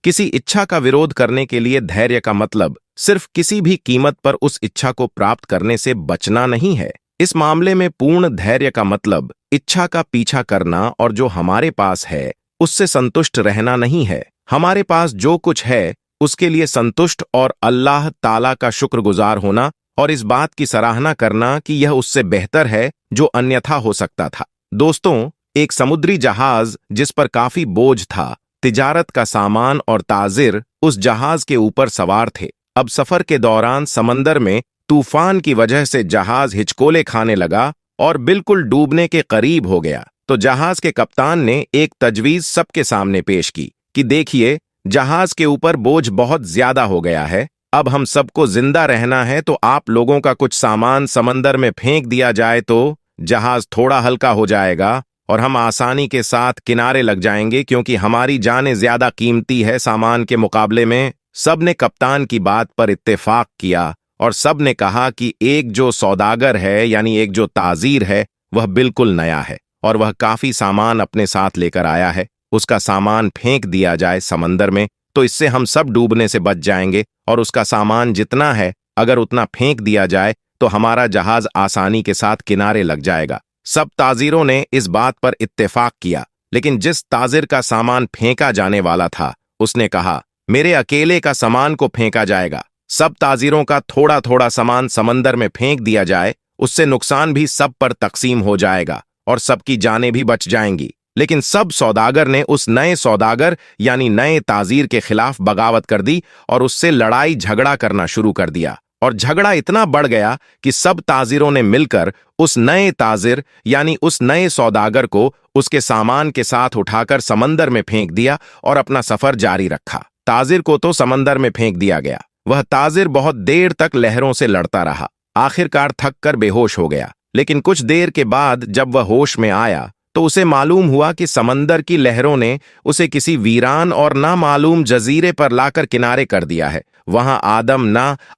किसी इच्छा का विरोध करने के लिए धैर्य का मतलब सिर्फ किसी भी कीमत पर उस इच्छा को प्राप्त करने से बचना नहीं है। इस मामले में पूर्ण धैर्य का मतलब इच्छा का पीछा करना और जो हमारे पास है उससे संतुष्ट रहना नहीं है। हमारे पास जो कुछ है उसके लिए संतुष्ट और अल्लाह ताला का शुक्रगुजार होना और इस बात की सराहना करना कि यह उससे बेहतर है जो अन्यथा हो सकता था। दोस्तों, एक समुद्री जहाज जिस पर काफी बोझ था, तिजारत का सामान और ताजिर उस जहाज के ऊपर सवार थे। अब सफर के दौरान समंदर में तूफान की वजह से जहाज हिचकोले खाने लगा और बिल्कुल डूबने के करीब हो गया। तो जहाज के कप्तान ने एक तजवीज सबके सामने पेश की कि देखिए, जहाज के ऊपर बोझ बहुत ज्यादा हो गया है। अब हम सबको जिंदा रहना है, तो आप लोगों का कुछ सामान समंदर में फेंक दिया जाए तो जहाज थोड़ा हल्का हो जाएगा और हम आसानी के साथ किनारे लग जाएंगे, क्योंकि हमारी जानें ज्यादा कीमती है सामान के मुकाबले में। सब ने कप्तान की बात पर इत्तेफाक किया और सब ने कहा कि एक जो सौदागर है, यानी एक जो ताजीर है, वह बिल्कुल नया है और वह काफी सामान अपने साथ लेकर आया है। उसका सामान फेंक दिया जाए समंदर में तो इससे हम सब डूबने से बच जाएंगे, और उसका सामान जितना है अगर उतना फेंक दिया जाए तो हमारा जहाज आसानी के साथ किनारे लग जाएगा। सब ताजीरों ने इस बात पर इत्तेफाक किया, लेकिन जिस ताजिर का सामान फेंका जाने वाला था उसने कहा, मेरे अकेले का सामान को फेंका जाएगा। सब ताजिरों का थोड़ा थोड़ा सामान समंदर में फेंक दिया जाए, उससे नुकसान भी सब पर तकसीम हो जाएगा और सबकी जानें भी बच जाएंगी। लेकिन सब सौदागर ने उस नए सौदागर यानी नए ताजीर के खिलाफ बगावत कर दी और उससे लड़ाई झगड़ा करना शुरू कर दिया, और झगड़ा इतना बढ़ गया कि सब ताजिरों ने मिलकर उस नए ताजिर यानी उस नए सौदागर को उसके सामान के साथ उठाकर समंदर में फेंक दिया और अपना सफर जारी रखा। ताजिर को तो समंदर में फेंक दिया गया। वह ताजिर बहुत देर तक लहरों से लड़ता रहा, आखिरकार थक कर बेहोश हो गया। लेकिन कुछ देर के बाद जब वह होश में आया तो उसे मालूम हुआ कि समंदर की लहरों ने उसे किसी वीरान और नामालूम जजीरे पर लाकर किनारे कर दिया है। वहां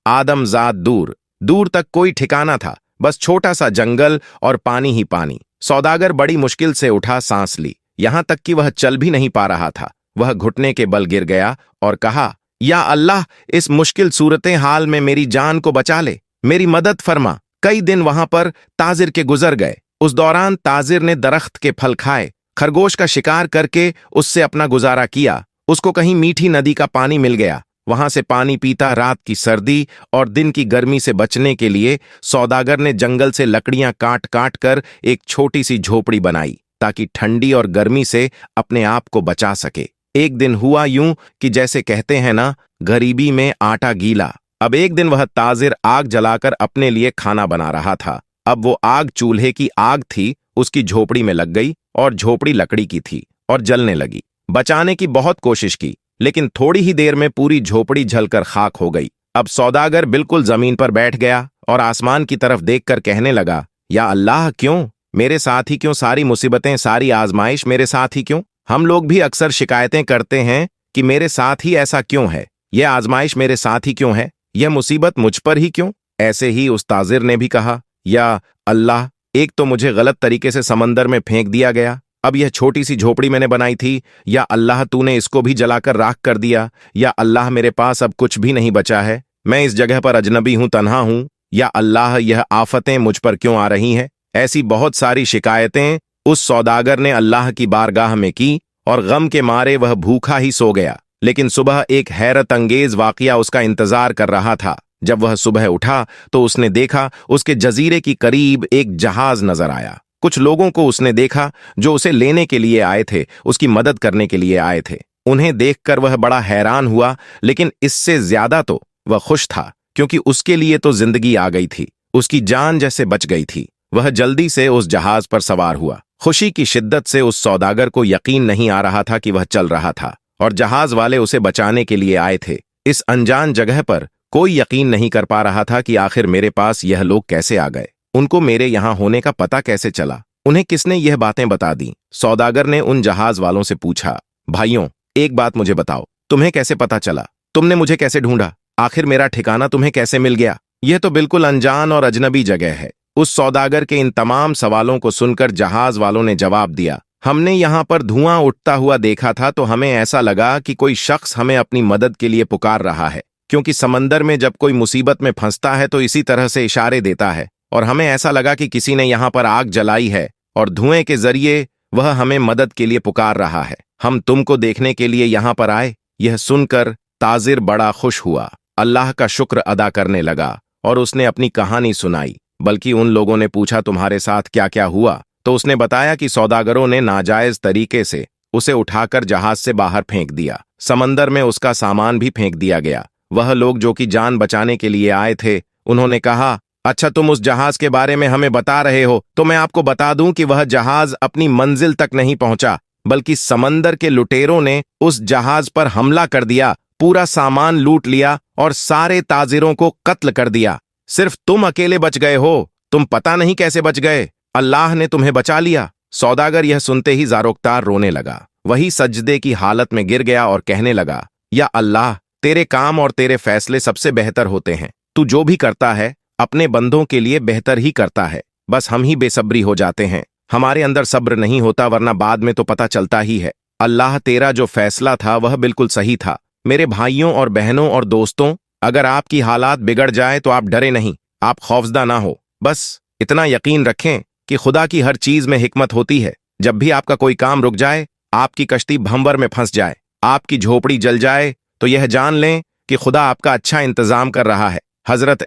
आदमजाद दूर दूर तक कोई ठिकाना था, बस छोटा सा जंगल और पानी ही पानी। सौदागर बड़ी मुश्किल से उठा, सांस ली, यहां तक कि वह चल भी नहीं पा रहा था। वह घुटने के बल गिर गया और कहा, या अल्लाह, इस मुश्किल सूरते हाल में मेरी जान को बचा ले, मेरी मदद फरमा। कई दिन वहां पर ताजिर के गुजर गए। उस दौरान ताजिर ने दरख्त के फल खाए, खरगोश का शिकार करके उससे अपना गुजारा किया। उसको कहीं मीठी नदी का पानी मिल गया, वहां से पानी पीता रात की सर्दी और दिन की गर्मी से बचने के लिए सौदागर ने जंगल से लकड़ियां काट काट कर एक छोटी सी झोपड़ी बनाई ताकि ठंडी और गर्मी से अपने आप को बचा सके। एक दिन हुआ यूं कि जैसे कहते हैं ना, गरीबी में आटा गीला। अब एक दिन वह ताजिर आग जलाकर अपने लिए खाना बना रहा था। अब वो आग चूल्हे की आग थी, उसकी झोपड़ी में लग गई और झोपड़ी लकड़ी की थी और जलने लगी। बचाने की बहुत कोशिश की, लेकिन थोड़ी ही देर में पूरी झोपड़ी जलकर खाक हो गई। अब सौदागर बिल्कुल जमीन पर बैठ गया और आसमान की तरफ देखकर कहने लगा, या अल्लाह, क्यों मेरे साथ ही क्यों सारी मुसीबतें, सारी आजमाइश मेरे साथ ही क्यों? हम लोग भी अक्सर शिकायतें करते हैं कि मेरे साथ ही ऐसा क्यों है, यह आजमाइश मेरे साथ ही क्यों है, यह मुसीबत मुझ पर ही क्यों? ऐसे ही उस ताजिर ने भी कहा, या अल्लाह, एक तो मुझे गलत तरीके से समंदर में फेंक दिया गया, अब यह छोटी सी झोपड़ी मैंने बनाई थी, या अल्लाह, तूने इसको भी जलाकर राख कर दिया, या अल्लाह, मेरे पास अब कुछ भी नहीं बचा है, मैं इस जगह पर अजनबी हूं, तन्हा हूं, या अल्लाह, यह आफतें मुझ पर क्यों आ रही हैं? ऐसी बहुत सारी शिकायतें उस सौदागर ने अल्लाह की बारगाह में की और गम के मारे वह भूखा ही सो गया। लेकिन सुबह एक हैरत अंगेज वाकया उसका इंतजार कर रहा था। जब वह सुबह उठा तो उसने देखा उसके जजीरे की करीब एक जहाज नजर आया। कुछ लोगों को उसने देखा जो उसे लेने के लिए आए थे, उसकी मदद करने के लिए आए थे। उन्हें देखकर वह बड़ा हैरान हुआ, लेकिन इससे ज्यादा तो वह खुश था, क्योंकि उसके लिए तो जिंदगी आ गई थी, उसकी जान जैसे बच गई थी। वह जल्दी से उस जहाज पर सवार हुआ। खुशी की शिद्दत से उस सौदागर को यकीन नहीं आ रहा था कि वह चल रहा था और जहाज वाले उसे बचाने के लिए आए थे। इस अनजान जगह पर कोई यकीन नहीं कर पा रहा था कि आखिर मेरे पास यह लोग कैसे आ गए, उनको मेरे यहां होने का पता कैसे चला, उन्हें किसने यह बातें बता दी। सौदागर ने उन जहाज वालों से पूछा, भाइयों, एक बात मुझे बताओ, तुम्हें कैसे पता चला, तुमने मुझे कैसे ढूंढा, आखिर मेरा ठिकाना तुम्हें कैसे मिल गया? यह तो बिल्कुल अनजान और अजनबी जगह है। उस सौदागर के इन तमाम सवालों को सुनकर जहाज वालों ने जवाब दिया, हमने यहाँ पर धुआं उठता हुआ देखा था तो हमें ऐसा लगा कि कोई शख्स हमें अपनी मदद के लिए पुकार रहा है, क्योंकि समंदर में जब कोई मुसीबत में फंसता है तो इसी तरह से इशारे देता है, और हमें ऐसा लगा कि किसी ने यहाँ पर आग जलाई है और धुएं के जरिए वह हमें मदद के लिए पुकार रहा है। हम तुमको देखने के लिए यहाँ पर आए। यह सुनकर ताजिर बड़ा खुश हुआ, अल्लाह का शुक्र अदा करने लगा और उसने अपनी कहानी सुनाई। बल्कि उन लोगों ने पूछा, तुम्हारे साथ क्या क्या हुआ? तो उसने बताया कि सौदागरों ने नाजायज तरीके से उसे उठाकर जहाज से बाहर फेंक दिया। समंदर में उसका सामान भी फेंक दिया गया। वह लोग जो कि जान बचाने के लिए आए थे, उन्होंने कहा, अच्छा तुम उस जहाज के बारे में हमें बता रहे हो, तो मैं आपको बता दूं कि वह जहाज अपनी मंजिल तक नहीं पहुंचा, बल्कि समंदर के लुटेरों ने उस जहाज पर हमला कर दिया, पूरा सामान लूट लिया और सारे ताजिरों को कत्ल कर दिया। सिर्फ तुम अकेले बच गए हो। तुम पता नहीं कैसे बच गए, अल्लाह ने तुम्हें बचा लिया। सौदागर यह सुनते ही ज़ारोक्तार रोने लगा। वही सजदे की हालत में गिर गया और कहने लगा, या अल्लाह, तेरे काम और तेरे फैसले सबसे बेहतर होते हैं। तू जो भी करता है अपने बंदों के लिए बेहतर ही करता है। बस हम ही बेसब्री हो जाते हैं, हमारे अंदर सब्र नहीं होता, वरना बाद में तो पता चलता ही है। अल्लाह, तेरा जो फैसला था वह बिल्कुल सही था। मेरे भाइयों और बहनों और दोस्तों, अगर आपकी हालात बिगड़ जाए तो आप डरे नहीं, आप खौफजदा ना हो। बस इतना यकीन रखें कि खुदा की हर चीज में हिकमत होती है। जब भी आपका कोई काम रुक जाए, आपकी कश्ती भंवर में फंस जाए, आपकी झोपड़ी जल जाए, तो यह जान लें कि खुदा आपका अच्छा इंतजाम कर रहा है। हजरत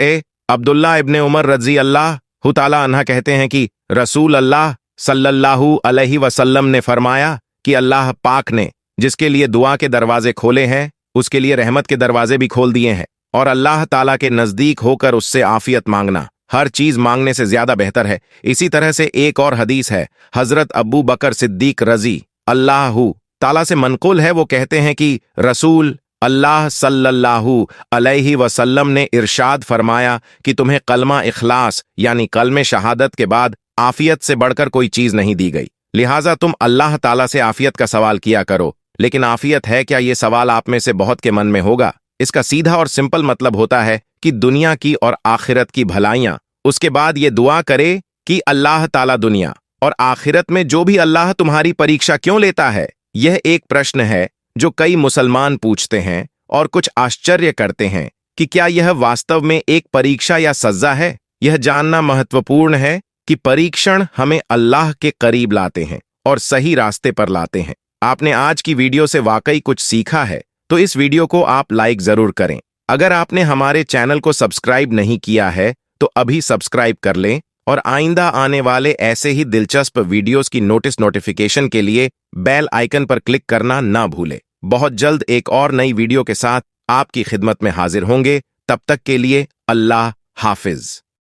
अब्दुल्ला इब्ने उमर रजी अल्लाह ताला अन्हा कहते हैं कि रसूल अल्लाह सल्लल्लाहु अलैहि वसल्लम ने फरमाया कि अल्लाह पाक ने जिसके लिए दुआ के दरवाजे खोले हैं, उसके लिए रहमत के दरवाजे भी खोल दिए हैं। और अल्लाह ताला के नजदीक होकर उससे आफियत मांगना हर चीज मांगने से ज्यादा बेहतर है। इसी तरह से एक और हदीस है, हजरत अबू बकर सिद्दीक रजी अल्लाह ताला से मनकुल है, वो कहते हैं कि रसूल अल्लाह सल्लल्लाहु अलैहि वसल्लम ने इरशाद फरमाया कि तुम्हें कलमा इखलास यानी कलमे शहादत के बाद आफियत से बढ़कर कोई चीज नहीं दी गई। लिहाजा तुम अल्लाह ताला से आफियत का सवाल किया करो। लेकिन आफियत है क्या, ये सवाल आप में से बहुत के मन में होगा। इसका सीधा और सिंपल मतलब होता है कि दुनिया की और आखिरत की भलाइयां। उसके बाद ये दुआ करे कि अल्लाह ताला दुनिया और आखिरत में जो भी अल्लाह तुम्हारी परीक्षा क्यों लेता है। यह एक प्रश्न है जो कई मुसलमान पूछते हैं और कुछ आश्चर्य करते हैं कि क्या यह वास्तव में एक परीक्षा या सजा है। यह जानना महत्वपूर्ण है कि परीक्षण हमें अल्लाह के करीब लाते हैं और सही रास्ते पर लाते हैं। आपने आज की वीडियो से वाकई कुछ सीखा है तो इस वीडियो को आप लाइक जरूर करें। अगर आपने हमारे चैनल को सब्सक्राइब नहीं किया है तो अभी सब्सक्राइब कर लें और आइंदा आने वाले ऐसे ही दिलचस्प वीडियोस की नोटिफिकेशन के लिए बेल आइकन पर क्लिक करना ना भूलें। बहुत जल्द एक और नई वीडियो के साथ आपकी खिदमत में हाजिर होंगे। तब तक के लिए अल्लाह हाफिज।